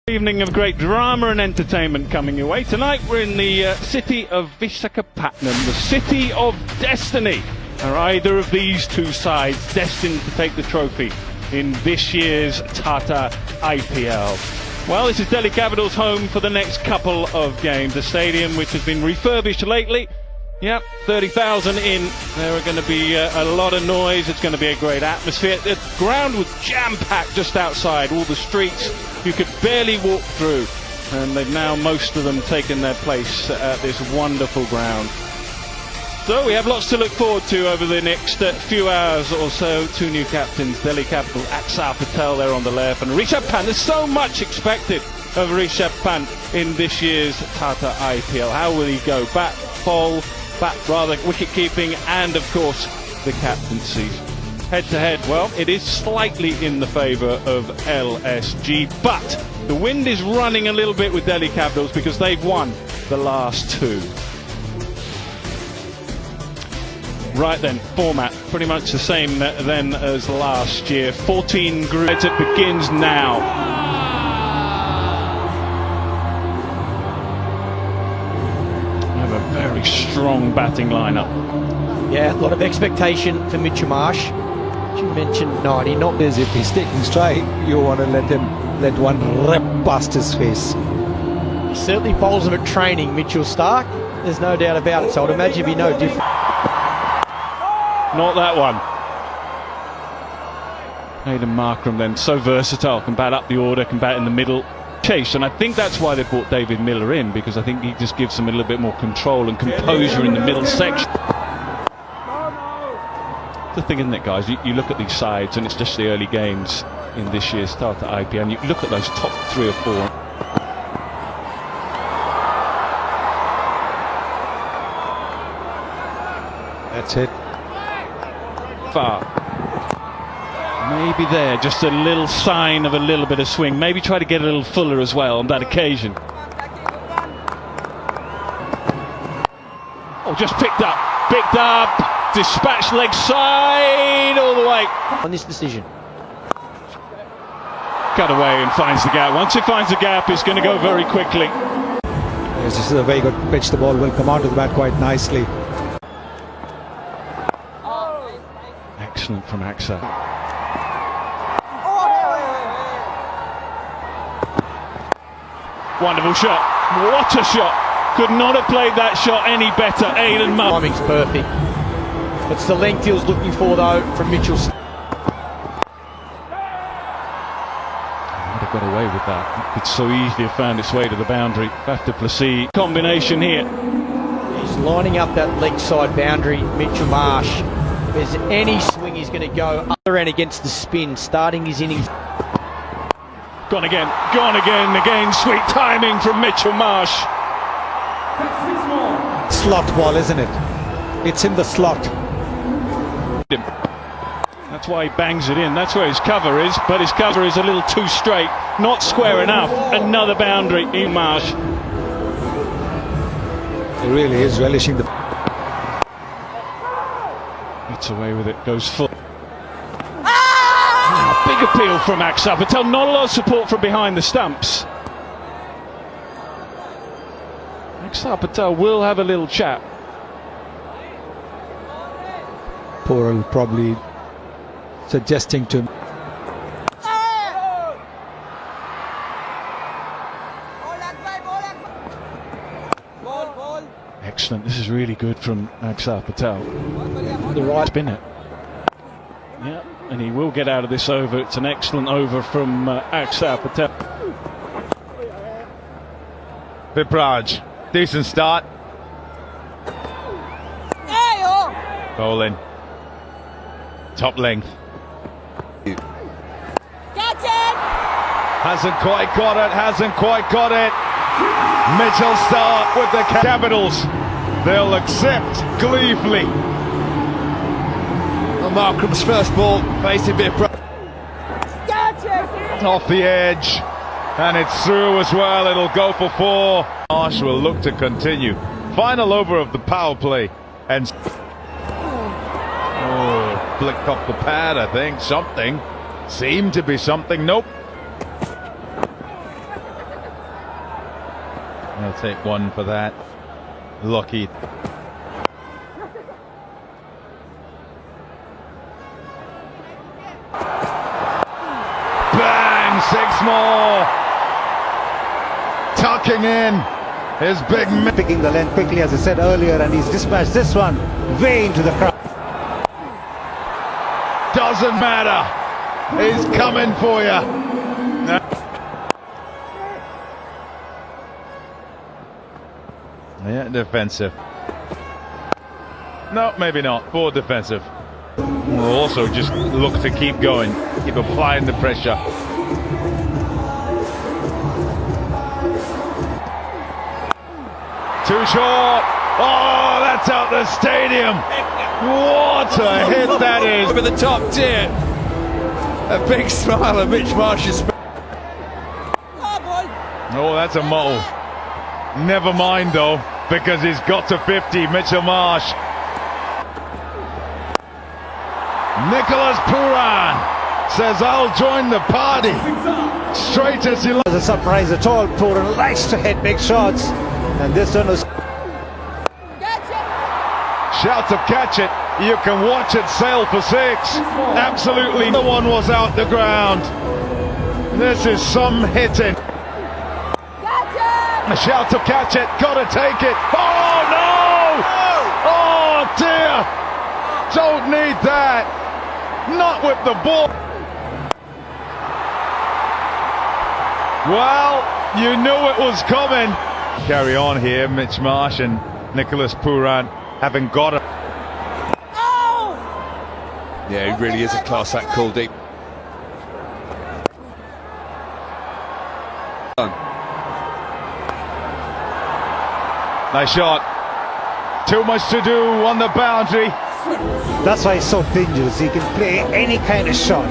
Evening of great drama and entertainment coming your way. Tonight we're in the city of Visakhapatnam, the city of destiny. Are either of these two sides destined to take the trophy in this year's Tata IPL? Well, this is Delhi Capital's home for the next couple of games. A stadium which has been refurbished lately. Yep, 30,000 in. There are going to be a lot of noise. It's going to be a great atmosphere. The ground was jam-packed just outside. All the streets you could barely walk through. And they've now, most of them, taken their place at this wonderful ground. So we have lots to look forward to over the next few hours or so. Two new captains, Delhi Capital, Axar Patel there on the left, and Rishabh Pant. There's so much expected of Rishabh Pant in this year's Tata IPL. How will he go? Bat, bowl, wicket keeping, and of course the captaincy. Head to head, well, it is slightly in the favour of LSG, but the wind is running a little bit with Delhi Capitals because they've won the last two. Right then, format pretty much the same then as last year. 14 groups. It begins now. Very strong batting lineup. Yeah, a lot of expectation for Mitchell Marsh. You mentioned 90, not as if he's taking strike, you want to let one rip past his face. He certainly bowls him at training, Mitchell Stark. There's no doubt about it, so I'd imagine it'd be no different. Not that one. Hayden Markram then, so versatile, can bat up the order, can bat in the middle. Chase, and I think that's why they brought David Miller in, because I think he just gives them a little bit more control and composure in the middle section. The thing, isn't it, guys? You look at these sides, and it's just the early games in this year's Tata IPL, and you look at those top 3 or 4. That's it. Far. Maybe there, just a little sign of a little bit of swing. Maybe try to get a little fuller as well on that occasion. Oh, just picked up, dispatched leg side all the way. On this decision. Cut away and finds the gap. Once it finds the gap, it's going to go very quickly. Yes, this is a very good pitch. The ball will come onto the bat quite nicely. Excellent from Axar. Wonderful shot. What a shot. Could not have played that shot any better. Aidan Mull. Timing's perfect. It's the length he was looking for, though, from Mitchell. Would have got away with that. It could so easily have found its way to the boundary. Baf du Plessis combination here. He's lining up that leg side boundary, Mitchell Marsh. If there's any swing, he's going to go other end against the spin, starting his innings. Gone again, sweet timing from Mitchell Marsh. Slot ball, isn't it? It's in the slot. That's why he bangs it in. That's where his cover is, but his cover is a little too straight, not square enough. Another boundary in Marsh. He really is relishing the... Gets away with it, goes full. Big appeal from Axar Patel, not a lot of support from behind the stumps. Axar Patel will have a little chat. Poor probably suggesting to him. Excellent, this is really good from Axar Patel. The right Spin it. Yeah, and he will get out of this over. It's an excellent over from Axar Patel. Vipraj, decent start. Bowling. Top length. Hasn't quite got it. Mitchell Stark with the Capitals. They'll accept gleefully. Markram's first ball facing Vipraj. Off the edge. And it's through as well. It'll go for 4. Marsh will look to continue. Final over of the power play. And flicked off the pad, I think. Something. Seemed to be something. Nope. He'll take one for that. Lucky. Bang! 6 more. Tucking in his big. Picking the length quickly, as I said earlier, and he's dispatched this one way into the crowd. Doesn't matter. He's coming for you. Yeah, defensive. No, maybe not. Poor defensive. We'll also just look to keep going, keep applying the pressure. Too short. Oh, that's out the stadium. What a hit that is. Over the top tier. A big smile on Mitch Marsh's face. Oh, that's a mole. Never mind though, because he's got to 50, Mitchell Marsh. Nicholas Pooran says, I'll join the party. Straight as he likes. As a surprise at all, Pooran likes to hit big shots, and this one was. Shout to catch it. You can watch it sail for 6. Absolutely no one was out the ground. This is some hitting. A shout to catch it. Gotta take it. Oh no! Oh dear! Don't need that. Not with the ball. Well, you knew it was coming. Carry on here, Mitch Marsh and Nicholas Pooran having got it. Yeah, he really is a class act, Kuldeep. Nice shot. Too much to do on the boundary. That's why he's so dangerous. He can play any kind of shot.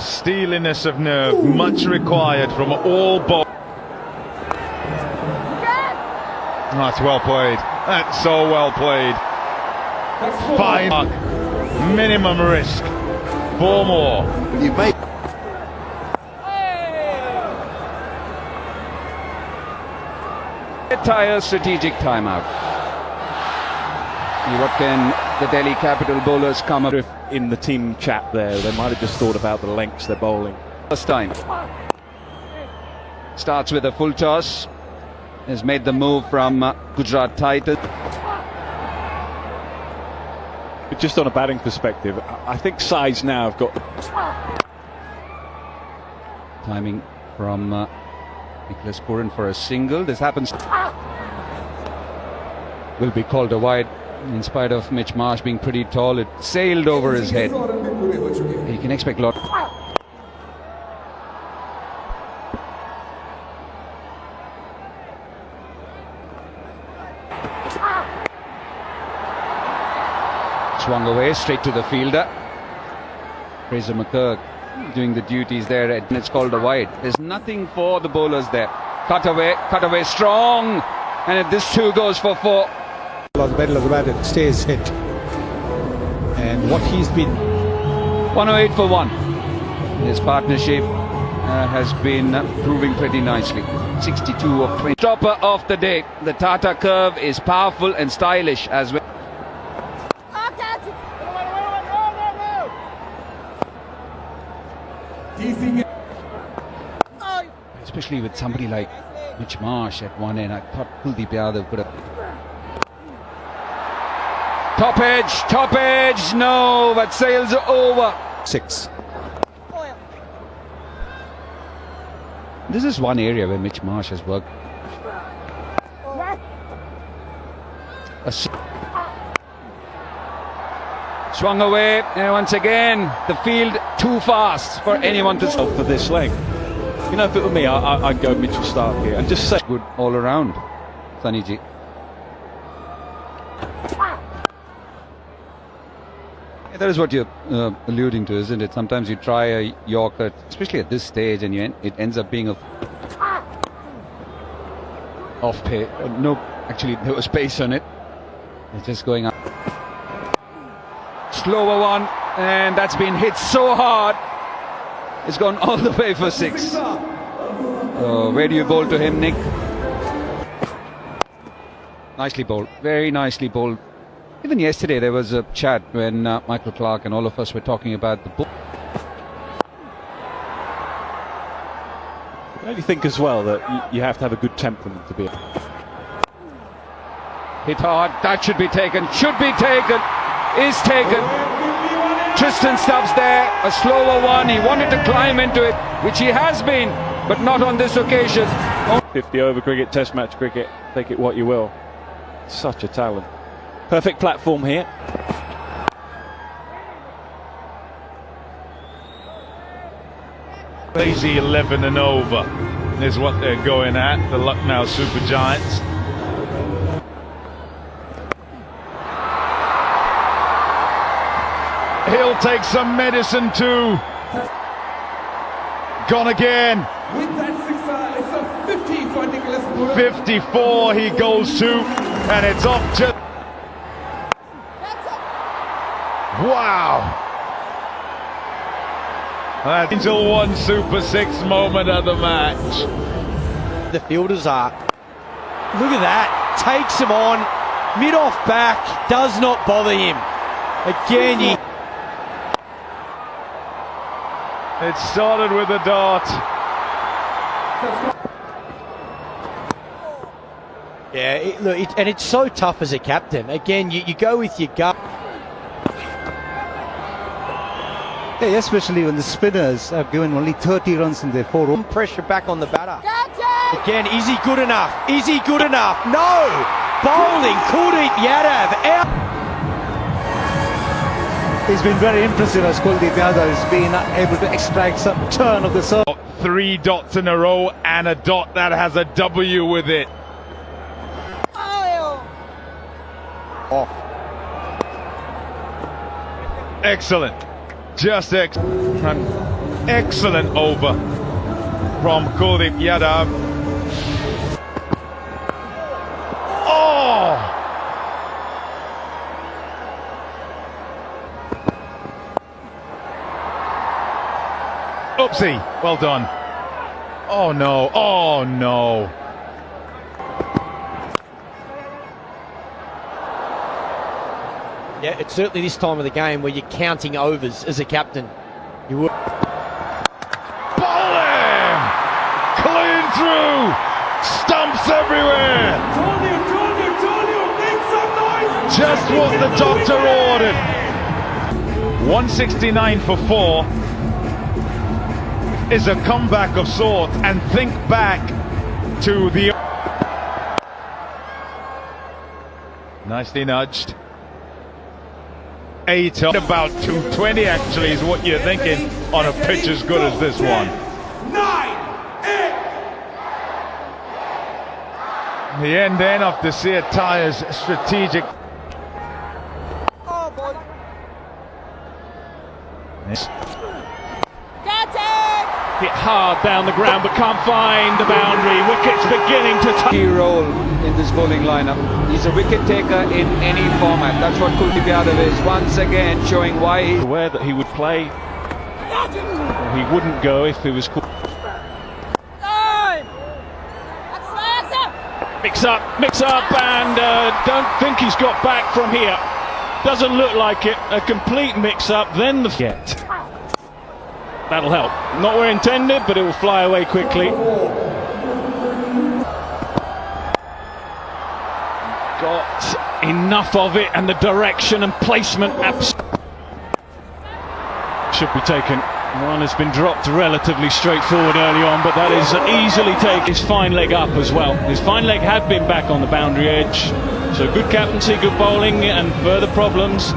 Steeliness of nerve, much required from all ball. That's well played. That's so well played. Fine. Minimum risk. 4 more. You may. Entire strategic timeout. What can the Delhi Capital bowlers come up with? In the team chat there, they might have just thought about the lengths they're bowling. First time. Starts with a full toss. Has made the move from Gujarat Titans. But just on a batting perspective, I think sides now have got. Timing from Nicholas Pooran for a single. This happens. Will be called a wide. In spite of Mitch Marsh being pretty tall, it sailed over his head. You can expect a lot. Swung away straight to the fielder. Fraser McCurk doing the duties there, and it's called a wide. There's nothing for the bowlers there. Cut away strong, and if this too goes for 4. The middle of the bat, it stays hit. And what he's been. 108 for 1. His partnership has been proving pretty nicely. 62 of 20. Stopper of the day. The Tata curve is powerful and stylish as well. Especially with somebody like Mitch Marsh at one end. I thought Kuldeep Yadav could have. Top edge, no, but sails over. 6. This is one area where Mitch Marsh has worked. Swung away, and once again, the field too fast for anyone to stop For this length. You know, if it were me, I'd go Mitchell Stark here and just say. Good all around, Sunny. That is what you're alluding to, isn't it? Sometimes you try a Yorker, especially at this stage, and it ends up being a off pay. No, actually, there was pace on it. It's just going up. Slower one, and that's been hit so hard. It's gone all the way for 6. So where do you bowl to him, Nick? Nicely bowled, very nicely bowled. Even yesterday there was a chat when Michael Clark and all of us were talking about the ball. I really think as well that you have to have a good temperament to be. Hit hard, that should be taken, is taken. Tristan Stubbs there, a slower one, he wanted to climb into it, which he has been, but not on this occasion. 50 over cricket, test match cricket, take it what you will. Such a talent. Perfect platform here. Lazy 11 and over is what they're going at, the Lucknow Super Giants. He'll take some medicine too. Gone again. With that sixer, it's a 50 for Nicholas Moore. 54 he goes to, and it's off just. Wow. That's until one Super 6 moment of the match. The fielders are. Look at that. Takes him on. Mid off back. Does not bother him. Again, It started with a dart. yeah, and it's so tough as a captain. Again, you go with your gut. Yeah, especially when the spinners have given only 30 runs in their 4 overs. Pressure back on the batter. Again, is he good enough? Is he good enough? No! Bowling, Kuldeep Yadav out. He's been very impressive as Kuldeep Yadav has been able to extract some turn of the circle. 3 dots in a row and a dot that has a W with it. Off. Excellent. Just excellent over from Kuldeep Yadav. Oh! Oopsie. Well done. Oh no. Oh no. Yeah, it's certainly this time of the game where you're counting overs as a captain. You would. Bowling! Clean through! Stumps everywhere! Told you, make some noise! Just what the doctor ordered. 169 for 4 is a comeback of sorts, and think back to the... Nicely nudged. 8 about 220 actually is what you're thinking on a pitch as good as this one. 9, 8. The end of the Sear Tyres strategic. Hit hard down the ground but can't find the boundary. Wicket's beginning to Key role in this bowling lineup. He's a wicket taker in any format. That's what Kuldeep Yadav is. Once again showing why he's aware that he would play. He wouldn't go if he was called. Mix up, and don't think he's got back from here. Doesn't look like it. A complete mix-up, then the get. That'll help. Not where intended, but it will fly away quickly. Got enough of it, and the direction and placement should be taken. One has been dropped relatively straightforward early on, but that is easily taken. His fine leg up as well. His fine leg had been back on the boundary edge. So good captaincy, good bowling, and further problems.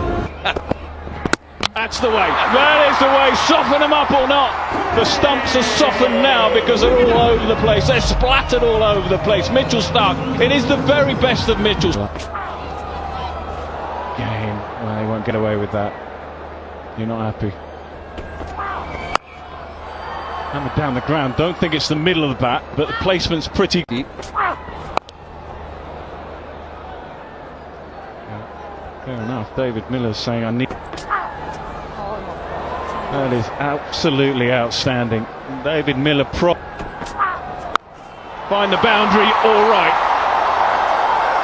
That's the way. That is the way. Soften them up or not. The stumps are softened now because they're all over the place. They're splattered all over the place. Mitchell Stark. It is the very best of Mitchell's. Game. Well, he won't get away with that. You're not happy. Hammer down the ground. Don't think it's the middle of the bat, but the placement's pretty deep. Fair enough. David Miller's saying I need. That is absolutely outstanding. David Miller Find the boundary, all right.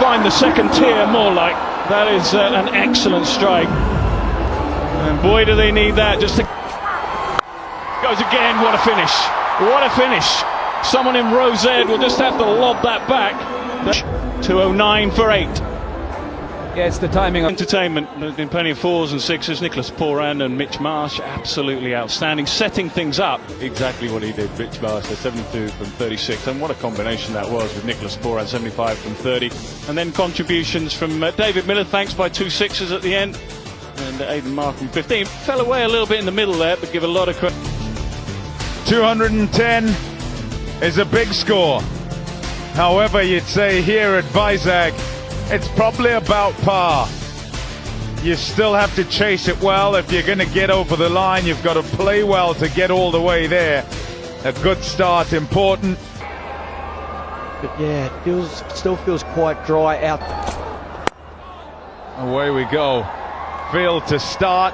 Find the second tier, more like. That is an excellent strike. And boy, do they need that. Just to... Goes again, what a finish. What a finish. Someone in row Z will just have to lob that back. 209 for 8. Yeah, it's the timing of Entertainment. There's been plenty of 4s and 6s. Nicholas Poran and Mitch Marsh, absolutely outstanding, setting things up. Exactly what he did. Mitch Marsh, 72 from 36, and what a combination that was with Nicholas Poran, 75 from 30. And then contributions from David Miller, thanks by 2 6s at the end. And Aidan Markham, 15. Fell away a little bit in the middle there, but give a lot of credit. 210 is a big score. However, you'd say here at Vizag, it's probably about par. You still have to chase it well. If you're going to get over the line, you've got to play well to get all the way there. A good start, important. But yeah, it still feels quite dry out. Away we go. Field to start.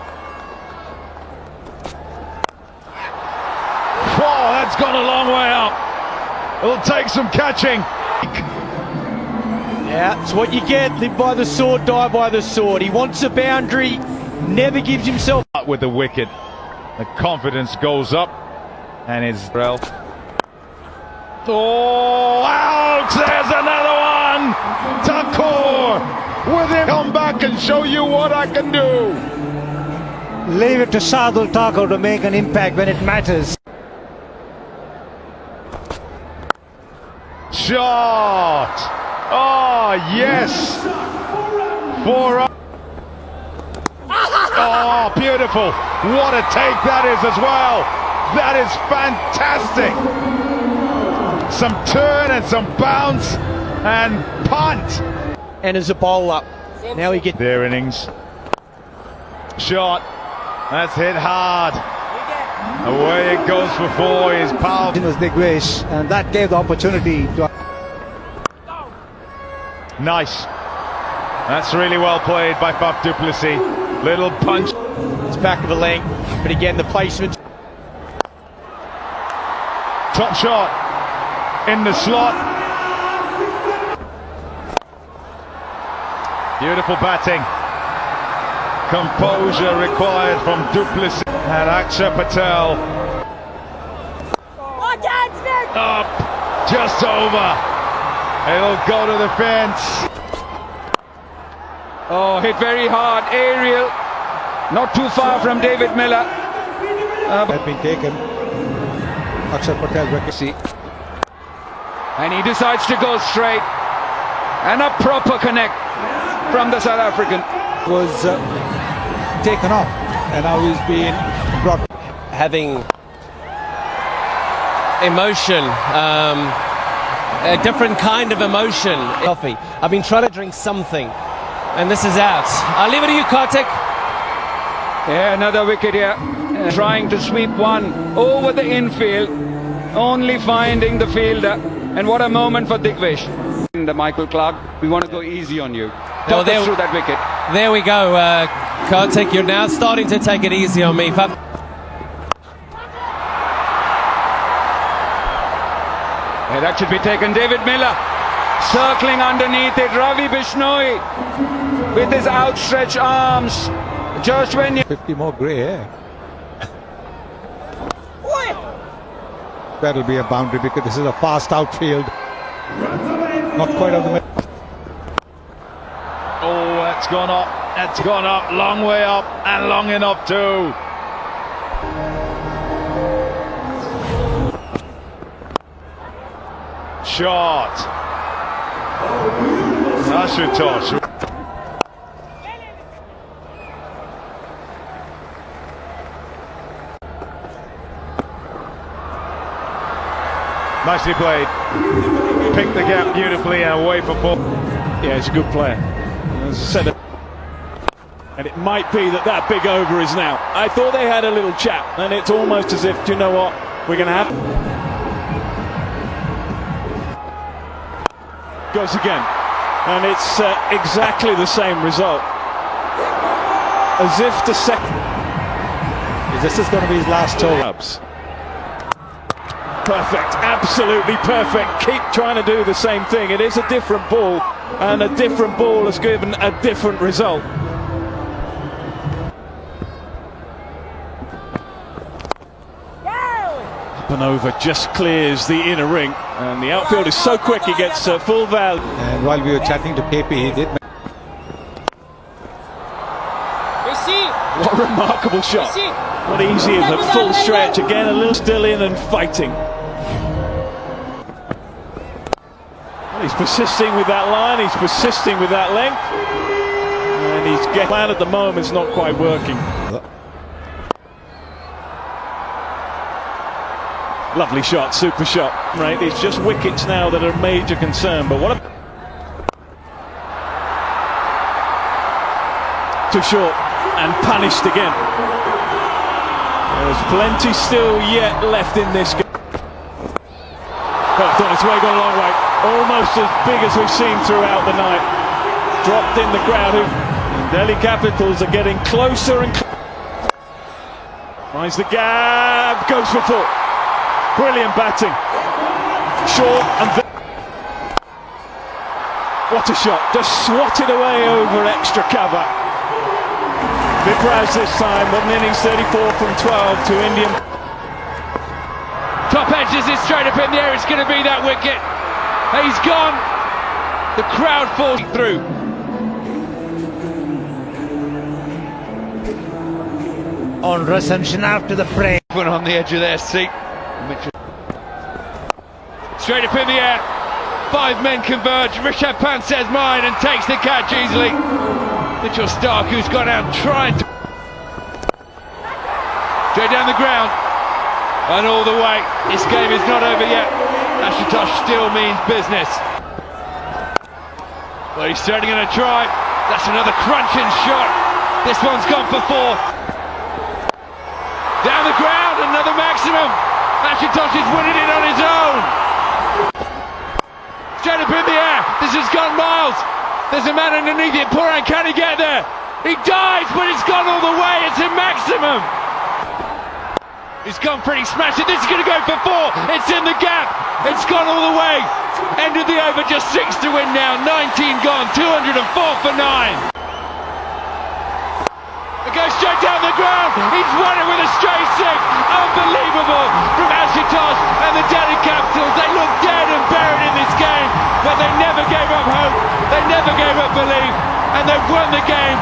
Whoa, that's gone a long way up. It'll take some catching. Yeah, it's what you get. Live by the sword, die by the sword. He wants a boundary, never gives himself. With the wicket, the confidence goes up, and it's Ralph. Oh, out! There's another one. Thakur with him. Come back and show you what I can do. Leave it to Sadul Thakur to make an impact when it matters. Shot! Oh, yes! 4 up. Oh, beautiful! What a take that is as well! That is fantastic! Some turn and some bounce and punt! And as a bowler, now he gets Their innings. Shot. That's hit hard. Away it goes for 4. He's powerful. It was Digwesh, and that gave the opportunity to. Nice. That's really well played by Faf du Plessis. Little punch. It's back of the leg, but again the placement. Top shot. In the slot. Beautiful batting. Composure required from du Plessis and Akshay Patel. Up. Just over. It'll go to the fence. Oh, hit very hard, aerial, not too far from David Miller. Had been taken. Akshay Patel See, and he decides to go straight, and a proper connect from the South African. was taken off, and now he's being brought. Having emotion, a different kind of emotion. Coffee. I've been trying to drink something, and this is out. I'll leave it to you, Kartik. Yeah, another wicket here. Trying to sweep one over the infield, only finding the fielder. And what a moment for Digwesh. And Michael Clark, we want to go easy on you. Talk us through that wicket. There we go, Kartik. You're now starting to take it easy on me. Yeah, that should be taken. David Miller circling underneath it. Ravi Bishnoi with his outstretched arms. Just when you 50 more grey hair. That'll be a boundary because this is a fast outfield. Not quite on the middle. Oh, that's gone up. That's gone up. Long way up and long enough too. Shot. Ashutosh. Nicely played. Picked the gap beautifully and away for ball. Yeah, he's a good player. As I said, and it might be that big over is now. I thought they had a little chat, and it's almost as if, do you know what, we're going to have. Goes again, and it's exactly the same result. As if the second. This is going to be his last toe. Perfect, absolutely perfect. Keep trying to do the same thing. It is a different ball, and a different ball has given a different result. Up and over, just clears the inner ring, and the outfield is so quick he gets full value. And while we were chatting to KP, he did. What a remarkable shot. What easy is a full stretch. Again, a little still in and fighting. Well, he's persisting with that line, he's persisting with that length. And he's getting plan at the moment, it's not quite working. Lovely shot, super shot. Right, it's just wickets now that are a major concern. But what a... Too short and punished again. There's plenty still yet left in this game. Oh, it's on its way, gone a long way. Almost as big as we've seen throughout the night. Dropped in the crowd. And Delhi Capitals are getting closer and closer. Finds the gap, goes for four. Brilliant batting. Short and... What a shot. Just swatted away over extra cover. Vipraz this time, what an innings, 34 from 12 to Indian. Top edges is straight up in the air. It's going to be that wicket. He's gone. The crowd falls through. On reception after the break. One on the edge of their seat. Mitchell. Straight up in the air. 5 men converge. Rishabh Pant says mine and takes the catch easily. Mitchell Stark, who's gone out trying to... Straight down the ground. And all the way. This game is not over yet. Ashutosh still means business. Well, he's certainly going to try. That's another crunching shot. This one's gone for 4. Down the ground, another maximum. Ashutosh is winning it on his own. Straight up in the air. This has gone miles. There's a man underneath it. Pooran, can he get there? He dives, but it's gone all the way. It's a maximum. He's gone pretty smashing. This is going to go for 4. It's in the gap. It's gone all the way. End of the over, just 6 to win now. 19 gone. 204 for 9. It goes straight down the ground. He's won it with a straight 6. Unbelievable from Ashutosh and the Delhi Capitals. They look dead and buried in this game, but they never gave up hope. They never gave up belief, and they've won the game.